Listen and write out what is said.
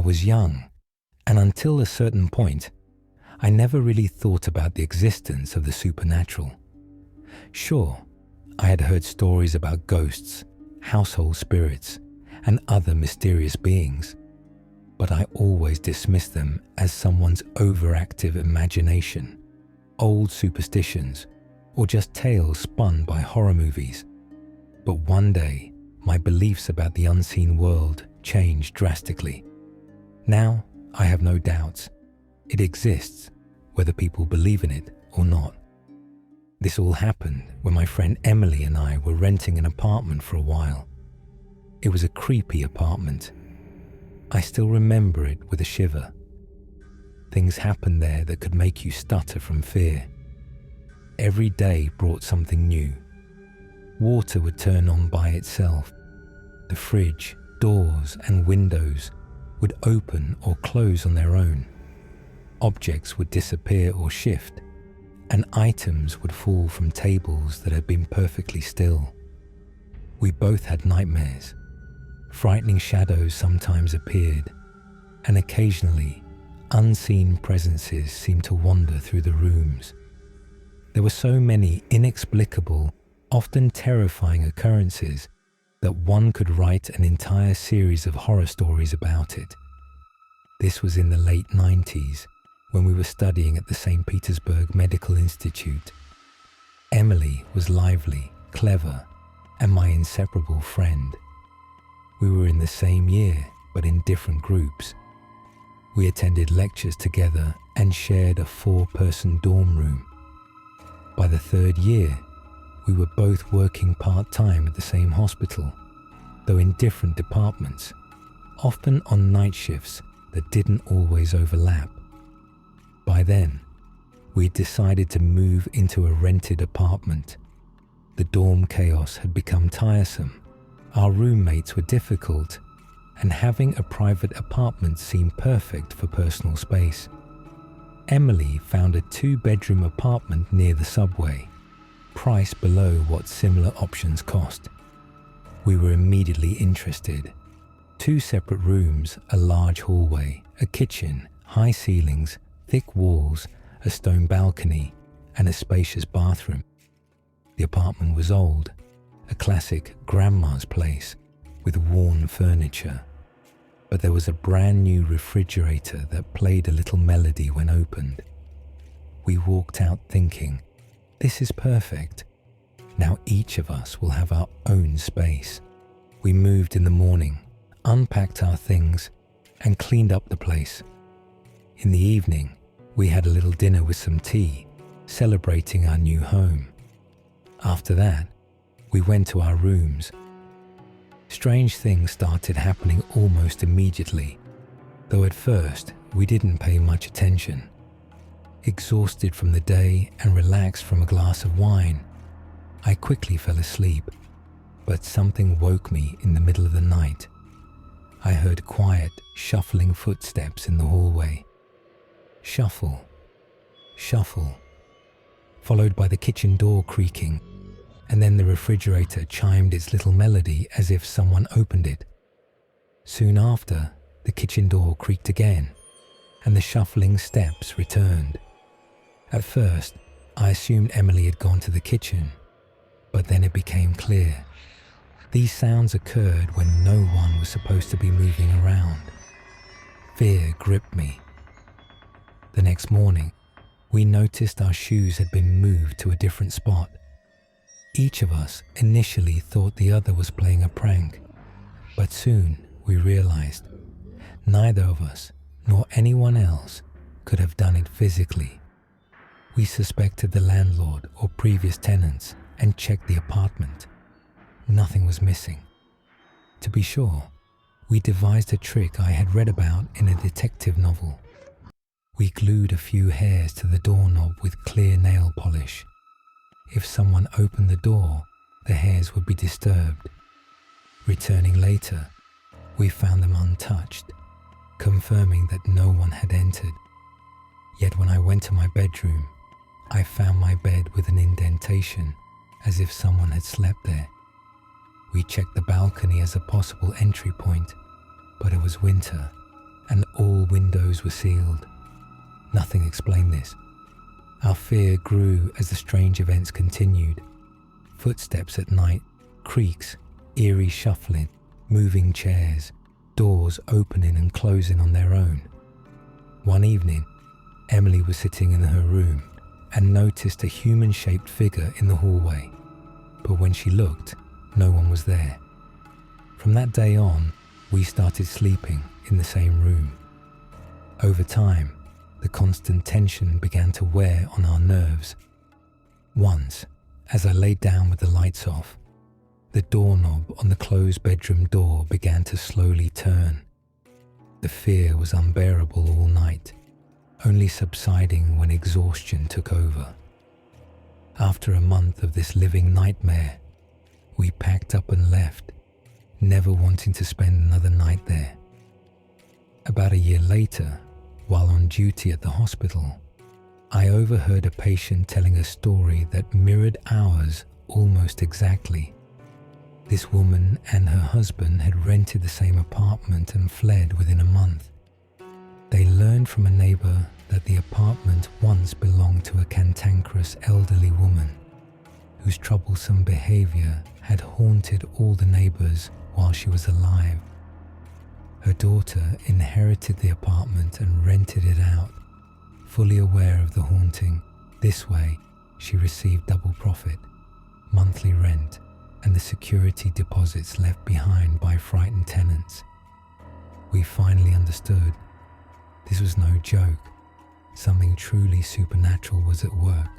was young, and until a certain point, I never really thought about the existence of the supernatural. Sure, I had heard stories about ghosts, household spirits, and other mysterious beings, but I always dismissed them as someone's overactive imagination, old superstitions, or just tales spun by horror movies. But one day, my beliefs about the unseen world changed drastically. Now, I have no doubts. It exists, whether people believe in it or not. This all happened when my friend Emily and I were renting an apartment for a while. It was a creepy apartment. I still remember it with a shiver. Things happened there that could make you stutter from fear. Every day brought something new. Water would turn on by itself. The fridge, doors, and windows would open or close on their own. Objects would disappear or shift, and items would fall from tables that had been perfectly still. We both had nightmares. Frightening shadows sometimes appeared, and occasionally, unseen presences seemed to wander through the rooms. There were so many inexplicable, often terrifying occurrences that one could write an entire series of horror stories about it. This was in the late 90s, when we were studying at the St. Petersburg Medical Institute. Emily was lively, clever, and my inseparable friend. We were in the same year, but in different groups. We attended lectures together and shared a 4-person dorm room. By the 3rd year, we were both working part-time at the same hospital, though in different departments, often on night shifts that didn't always overlap. By then, we'd decided to move into a rented apartment. The dorm chaos had become tiresome, our roommates were difficult, and having a private apartment seemed perfect for personal space. Emily found a 2-bedroom apartment near the subway, priced below what similar options cost. We were immediately interested. 2 separate rooms, a large hallway, a kitchen, high ceilings, thick walls, a stone balcony, and a spacious bathroom. The apartment was old, a classic grandma's place with worn furniture, but there was a brand new refrigerator that played a little melody when opened. We walked out thinking, this is perfect. Now each of us will have our own space. We moved in the morning, unpacked our things, and cleaned up the place. In the evening, we had a little dinner with some tea, celebrating our new home. After that, we went to our rooms. Strange things started happening almost immediately, though at first we didn't pay much attention. Exhausted from the day and relaxed from a glass of wine, I quickly fell asleep, but something woke me in the middle of the night. I heard quiet, shuffling footsteps in the hallway. Shuffle, shuffle, followed by the kitchen door creaking, and then the refrigerator chimed its little melody as if someone opened it. Soon after, the kitchen door creaked again, and the shuffling steps returned. At first, I assumed Emily had gone to the kitchen, but then it became clear. These sounds occurred when no one was supposed to be moving around. Fear gripped me. The next morning, we noticed our shoes had been moved to a different spot. Each of us initially thought the other was playing a prank, but soon we realized neither of us nor anyone else could have done it physically. We suspected the landlord or previous tenants and checked the apartment. Nothing was missing. To be sure, we devised a trick I had read about in a detective novel. We glued a few hairs to the doorknob with clear nail polish. If someone opened the door, the hairs would be disturbed. Returning later, we found them untouched, confirming that no one had entered. Yet when I went to my bedroom, I found my bed with an indentation, as if someone had slept there. We checked the balcony as a possible entry point, but it was winter, and all windows were sealed. Nothing explained this. Our fear grew as the strange events continued. Footsteps at night, creaks, eerie shuffling, moving chairs, doors opening and closing on their own. One evening, Emily was sitting in her room and noticed a human-shaped figure in the hallway, but when she looked, no one was there. From that day on, we started sleeping in the same room. Over time, the constant tension began to wear on our nerves. Once, as I laid down with the lights off, the doorknob on the closed bedroom door began to slowly turn. The fear was unbearable all night, only subsiding when exhaustion took over. After a month of this living nightmare, we packed up and left, never wanting to spend another night there. About a year later, while on duty at the hospital, I overheard a patient telling a story that mirrored ours almost exactly. This woman and her husband had rented the same apartment and fled within a month. They learned from a neighbor that the apartment once belonged to a cantankerous elderly woman whose troublesome behavior had haunted all the neighbors while she was alive. Her daughter inherited the apartment and rented it out, fully aware of the haunting. This way, she received double profit, monthly rent, and the security deposits left behind by frightened tenants. We finally understood. This was no joke. Something truly supernatural was at work.